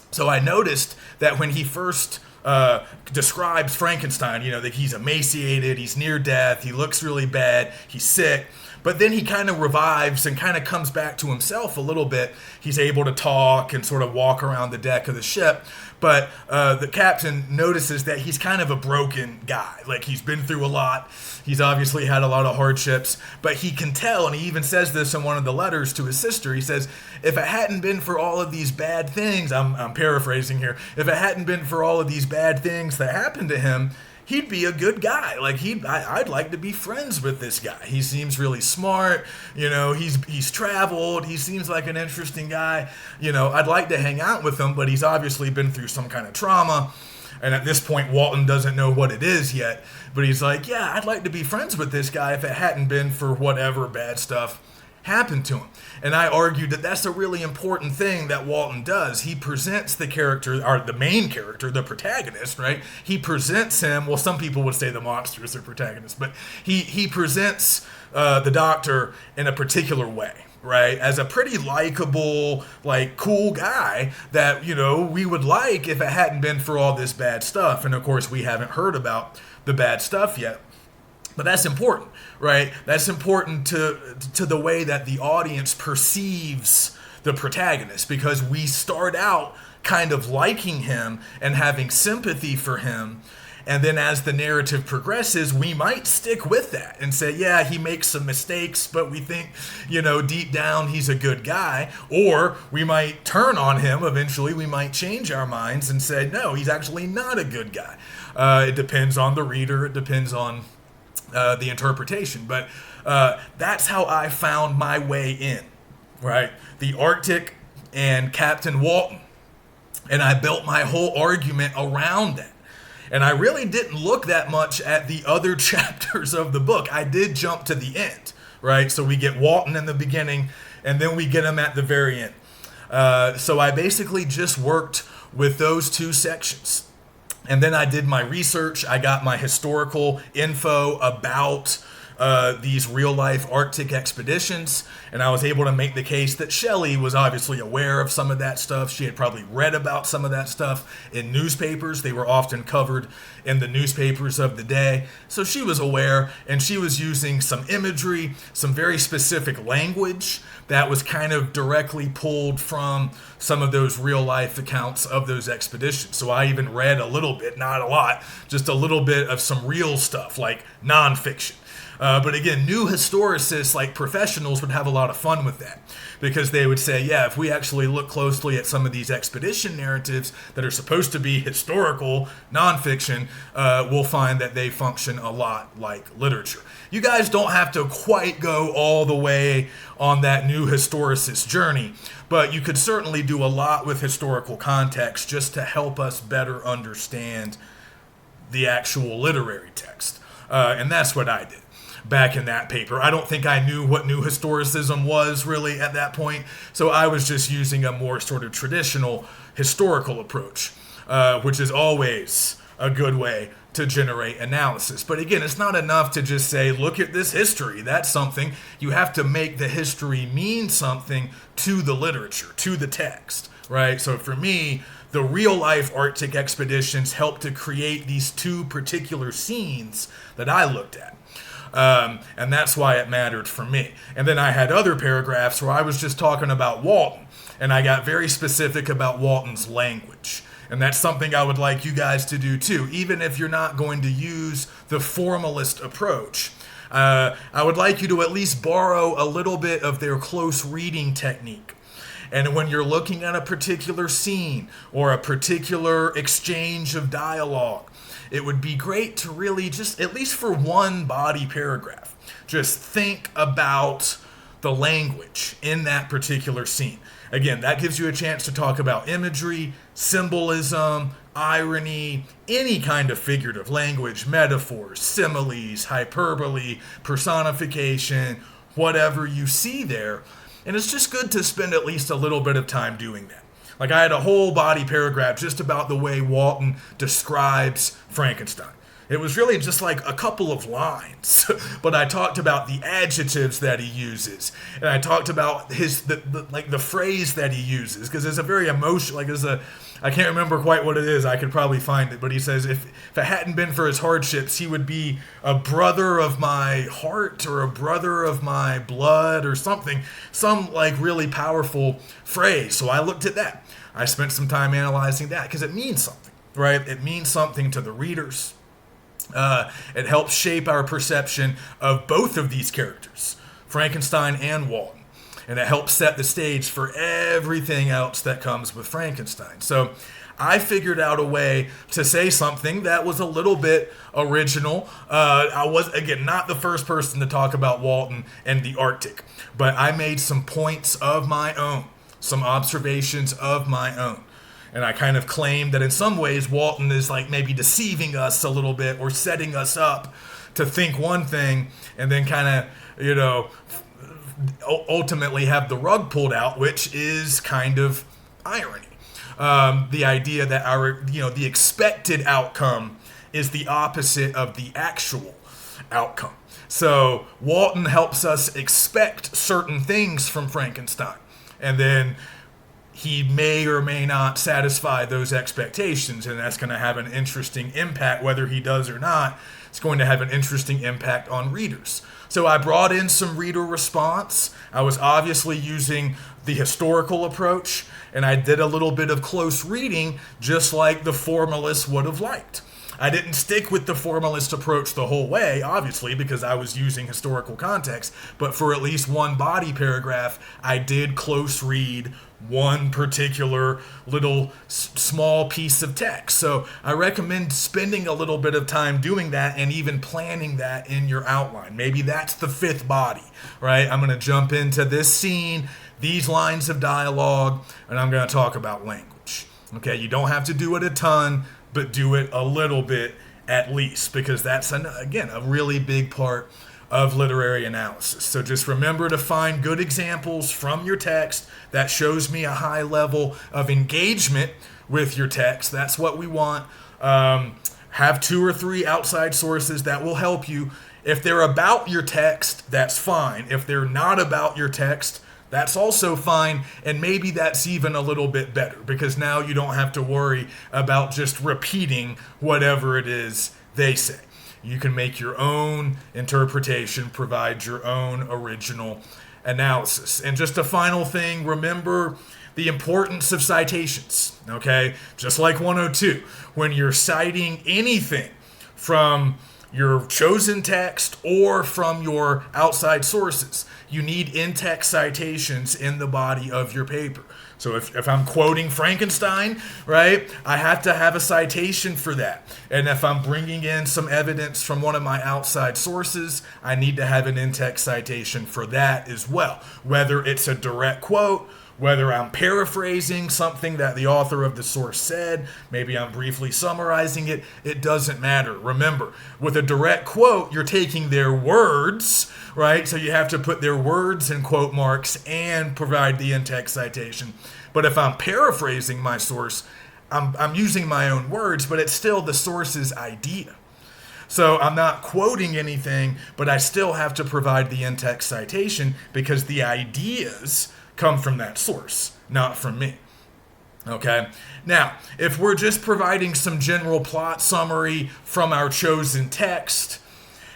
So I noticed that when he first describes Frankenstein, that he's emaciated, he's near death, he looks really bad, he's sick. But then he kind of revives and kind of comes back to himself a little bit. He's able to talk and sort of walk around the deck of the ship. But the captain notices that he's kind of a broken guy. Like, he's been through a lot. He's obviously had a lot of hardships. But he can tell, and he even says this in one of the letters to his sister. He says, if it hadn't been for all of these bad things, I'm paraphrasing here, if it hadn't been for all of these bad things that happened to him, he'd be a good guy. Like, I'd like to be friends with this guy. He seems really smart. He's traveled. He seems like an interesting guy. I'd like to hang out with him, but he's obviously been through some kind of trauma. And at this point, Walton doesn't know what it is yet. But he's like, yeah, I'd like to be friends with this guy if it hadn't been for whatever bad stuff happened to him. And I argued that that's a really important thing that Walton does. He presents the character, or the main character, the protagonist, right? He presents him, well, some people would say the monster is the protagonist, but he presents the doctor in a particular way, right? As a pretty likable, like, cool guy that, we would like if it hadn't been for all this bad stuff. And of course, we haven't heard about the bad stuff yet. But that's important, right? That's important to the way that the audience perceives the protagonist, because we start out kind of liking him and having sympathy for him. And then as the narrative progresses, we might stick with that and say, yeah, he makes some mistakes, but we think, deep down he's a good guy. Or we might turn on him. Eventually, we might change our minds and say, no, he's actually not a good guy. It depends on the reader. It depends on the interpretation. But that's how I found my way in, right? The Arctic and Captain Walton. And I built my whole argument around that. And I really didn't look that much at the other chapters of the book. I did jump to the end, right? So we get Walton in the beginning, and then we get him at the very end. So I basically just worked with those two sections. And then I did my research. I got my historical info about these real-life Arctic expeditions, and I was able to make the case that Shelley was obviously aware of some of that stuff. She had probably read about some of that stuff in newspapers. They were often covered in the newspapers of the day. So she was aware, and she was using some imagery, some very specific language that was kind of directly pulled from some of those real-life accounts of those expeditions. So I even read a little bit, not a lot, just a little bit of some real stuff, like nonfiction. But again, new historicists, like professionals, would have a lot of fun with that, because they would say, yeah, if we actually look closely at some of these expedition narratives that are supposed to be historical, nonfiction, we'll find that they function a lot like literature. You guys don't have to quite go all the way on that new historicist journey, but you could certainly do a lot with historical context just to help us better understand the actual literary text. And that's what I did back in that paper. I don't think I knew what new historicism was really at that point, so I was just using a more sort of traditional historical approach, which is always a good way to generate analysis. But again, it's not enough to just say, look at this history. That's something. You have to make the history mean something to the literature, to the text, right? So for me, the real-life Arctic expeditions helped to create these two particular scenes that I looked at. And that's why it mattered for me. And then I had other paragraphs where I was just talking about Walton, and I got very specific about Walton's language. And that's something I would like you guys to do too, even if you're not going to use the formalist approach. I would like you to at least borrow a little bit of their close reading technique. And when you're looking at a particular scene or a particular exchange of dialogue, it would be great to really just, at least for one body paragraph, just think about the language in that particular scene. Again, that gives you a chance to talk about imagery, symbolism, irony, any kind of figurative language, metaphors, similes, hyperbole, personification, whatever you see there. And it's just good to spend at least a little bit of time doing that. Like I had a whole body paragraph just about the way Walton describes Frankenstein. It was really just like a couple of lines, but I talked about the adjectives that he uses, and I talked about the phrase that he uses, because it's a very emotional, I can't remember quite what it is. I could probably find it, but he says if it hadn't been for his hardships, he would be a brother of my heart or a brother of my blood or something, some like really powerful phrase. So I looked at that. I spent some time analyzing that because it means something, right? It means something to the readers. It helps shape our perception of both of these characters, Frankenstein and Walton. And it helps set the stage for everything else that comes with Frankenstein. So I figured out a way to say something that was a little bit original. I was, again, not the first person to talk about Walton and the Arctic, but I made some points of my own, some observations of my own. And I kind of claimed that in some ways Walton is like maybe deceiving us a little bit or setting us up to think one thing and then kind of, ultimately have the rug pulled out, which is kind of irony. The idea that the expected outcome is the opposite of the actual outcome. So Walton helps us expect certain things from Frankenstein, and then he may or may not satisfy those expectations, and that's going to have an interesting impact. Whether he does or not, it's going to have an interesting impact on readers. So I brought in some reader response. I was obviously using the historical approach, and I did a little bit of close reading, just like the formalists would have liked. I didn't stick with the formalist approach the whole way, obviously, because I was using historical context, but for at least one body paragraph, I did close read one particular little small piece of text. So I recommend spending a little bit of time doing that and even planning that in your outline. Maybe that's the fifth body, right? I'm going to jump into this scene, these lines of dialogue, and I'm going to talk about language. Okay, you don't have to do it a ton, but do it a little bit at least, because that's, again, a really big part of literary analysis. So just remember to find good examples from your text that shows me a high level of engagement with your text. That's what we want. Have 2 or 3 outside sources that will help you, If they're about your text, that's fine. If they're not about your text, that's also fine, and maybe that's even a little bit better because now you don't have to worry about just repeating whatever it is they say. You can make your own interpretation, provide your own original analysis. And just a final thing, remember the importance of citations, okay? Just like 102, when you're citing anything from your chosen text or from your outside sources, you need in-text citations in the body of your paper. So if I'm quoting Frankenstein, right, I have to have a citation for that. And if I'm bringing in some evidence from one of my outside sources, I need to have an in-text citation for that as well. Whether it's a direct quote, whether I'm paraphrasing something that the author of the source said, maybe I'm briefly summarizing it, it doesn't matter. Remember, with a direct quote, you're taking their words, right? So you have to put their words in quote marks and provide the in-text citation. But if I'm paraphrasing my source, I'm using my own words, but it's still the source's idea. So I'm not quoting anything, but I still have to provide the in-text citation because the ideas come from that source, not from me. Okay? Now, if we're just providing some general plot summary from our chosen text,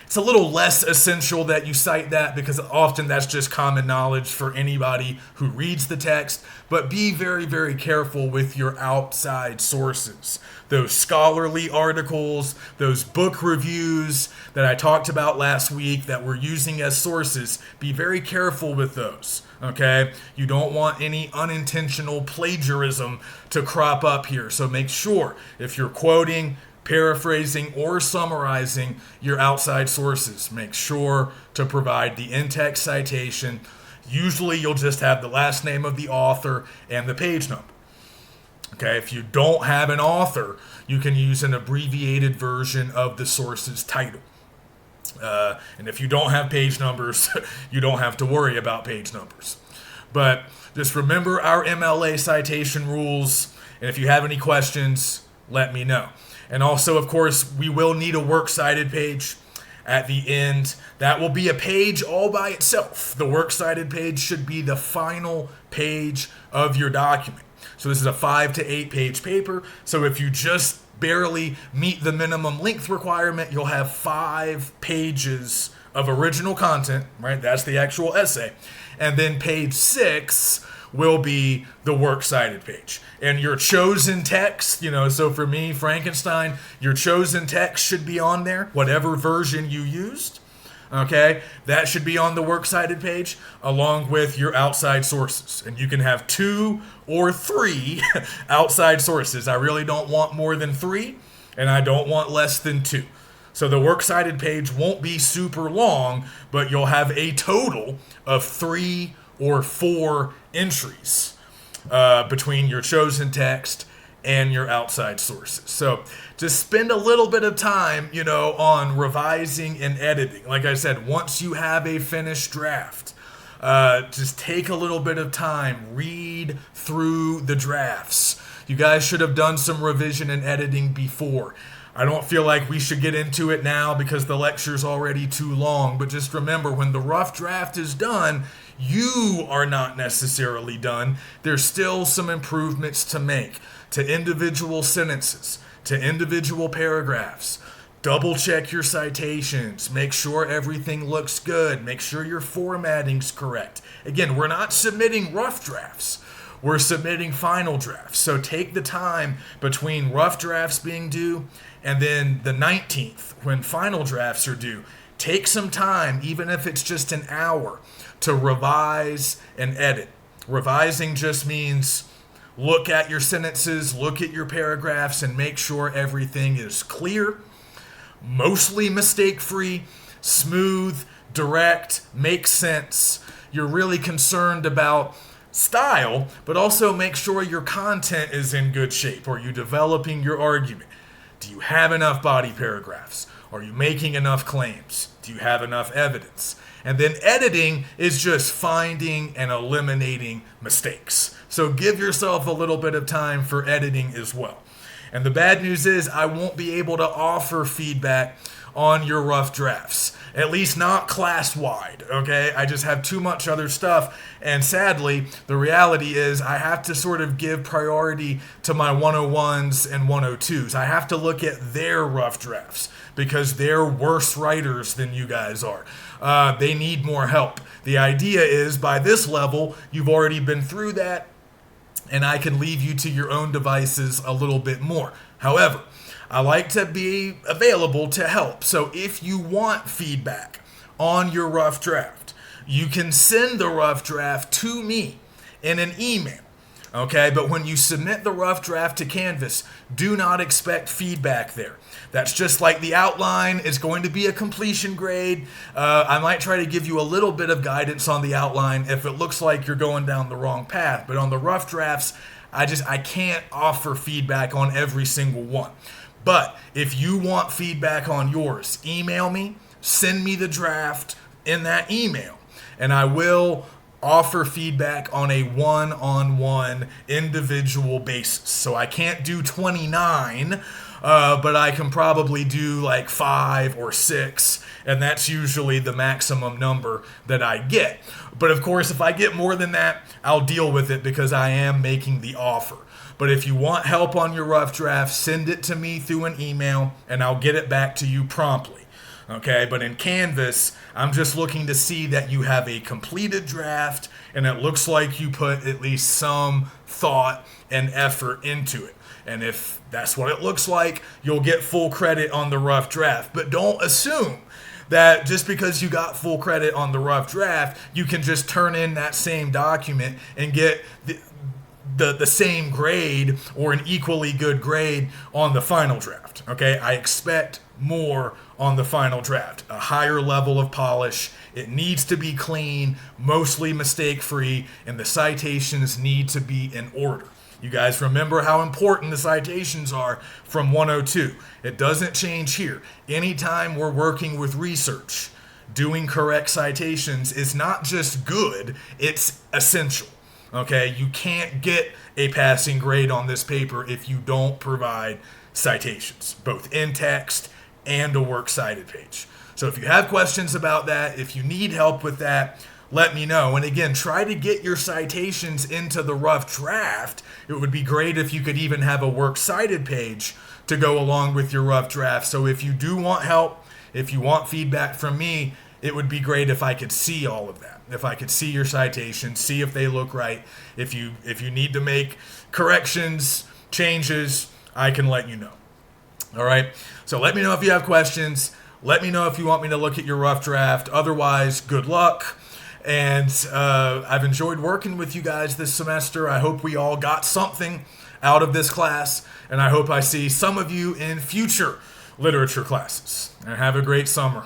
it's a little less essential that you cite that because often that's just common knowledge for anybody who reads the text. But be very, very careful with your outside sources. Those scholarly articles, those book reviews that I talked about last week that we're using as sources, be very careful with those. Okay? You don't want any unintentional plagiarism to crop up here. So make sure if you're quoting, paraphrasing, or summarizing your outside sources, make sure to provide the in-text citation. Usually you'll just have the last name of the author and the page number. Okay, if you don't have an author, you can use an abbreviated version of the source's title. And if you don't have page numbers, you don't have to worry about page numbers. But just remember our MLA citation rules, and if you have any questions, let me know. And also, of course, we will need a works cited page at the end. That will be a page all by itself. The works cited page should be the final page of your document. So this is a 5 to 8 page paper. So if you just barely meet the minimum length requirement, you'll have 5 pages of original content, right? That's the actual essay. And then page 6 will be the works cited page. And your chosen text, so for me, Frankenstein, your chosen text should be on there, whatever version you used. Okay, that should be on the works cited page along with your outside sources. And you can have 2 or 3 outside sources. I really don't want more than 3, and I don't want less than 2. So the works cited page won't be super long, but you'll have a total of 3 or 4 entries between your chosen text and your outside sources. So just spend a little bit of time, on revising and editing. Like I said, once you have a finished draft, just take a little bit of time, read through the drafts. You guys should have done some revision and editing before. I don't feel like we should get into it now because the lecture's already too long, but just remember, when the rough draft is done, you are not necessarily done. There's still some improvements to make to individual sentences, to individual paragraphs. Double check your citations. Make sure everything looks good. Make sure your formatting's correct. Again, we're not submitting rough drafts. We're submitting final drafts. So take the time between rough drafts being due and then the 19th when final drafts are due. Take some time, even if it's just an hour, to revise and edit. Revising just means look at your sentences, look at your paragraphs, and make sure everything is clear, mostly mistake-free, smooth, direct, makes sense. You're really concerned about style, but also make sure your content is in good shape. Are you developing your argument? Do you have enough body paragraphs? Are you making enough claims? Do you have enough evidence? And then editing is just finding and eliminating mistakes. So give yourself a little bit of time for editing as well. And the bad news is I won't be able to offer feedback on your rough drafts. at least not class-wide, okay? I just have too much other stuff, and sadly, the reality is I have to sort of give priority to my 101s and 102s. I have to look at their rough drafts because they're worse writers than you guys are. They need more help. The idea is by this level, you've already been through that, and I can leave you to your own devices a little bit more. However, I like to be available to help. So if you want feedback on your rough draft, you can send the rough draft to me in an email. Okay, but when you submit the rough draft to Canvas, do not expect feedback there. That's just like the outline is going to be a completion grade. I might try to give you a little bit of guidance on the outline if it looks like you're going down the wrong path. But on the rough drafts, I can't offer feedback on every single one. But if you want feedback on yours, email me, send me the draft in that email, and I will offer feedback on a one-on-one individual basis. So I can't do 29, but I can probably do like 5 or 6, and that's usually the maximum number that I get. But of course, if I get more than that, I'll deal with it because I am making the offer. But if you want help on your rough draft, send it to me through an email, and I'll get it back to you promptly. Okay, but in Canvas, I'm just looking to see that you have a completed draft, and it looks like you put at least some thought and effort into it. And if that's what it looks like, you'll get full credit on the rough draft. But don't assume that just because you got full credit on the rough draft, you can just turn in that same document and get the same grade or an equally good grade on the final draft. Okay, I expect more on the final draft, a higher level of polish. It needs to be clean, mostly mistake-free, and the citations need to be in order. You guys remember how important the citations are from 102. It doesn't change here. Anytime we're working with research, doing correct citations is not just good, it's essential. Okay, you can't get a passing grade on this paper if you don't provide citations, both in text and a works cited page. So if you have questions about that, if you need help with that, let me know. And again, try to get your citations into the rough draft. It would be great if you could even have a works cited page to go along with your rough draft. So if you do want help, if you want feedback from me, it would be great if I could see all of that. If I could see your citations, see if they look right. If you need to make corrections, changes, I can let you know. All right. So let me know if you have questions. Let me know if you want me to look at your rough draft. Otherwise, good luck. And I've enjoyed working with you guys this semester. I hope we all got something out of this class. And I hope I see some of you in future literature classes. And have a great summer.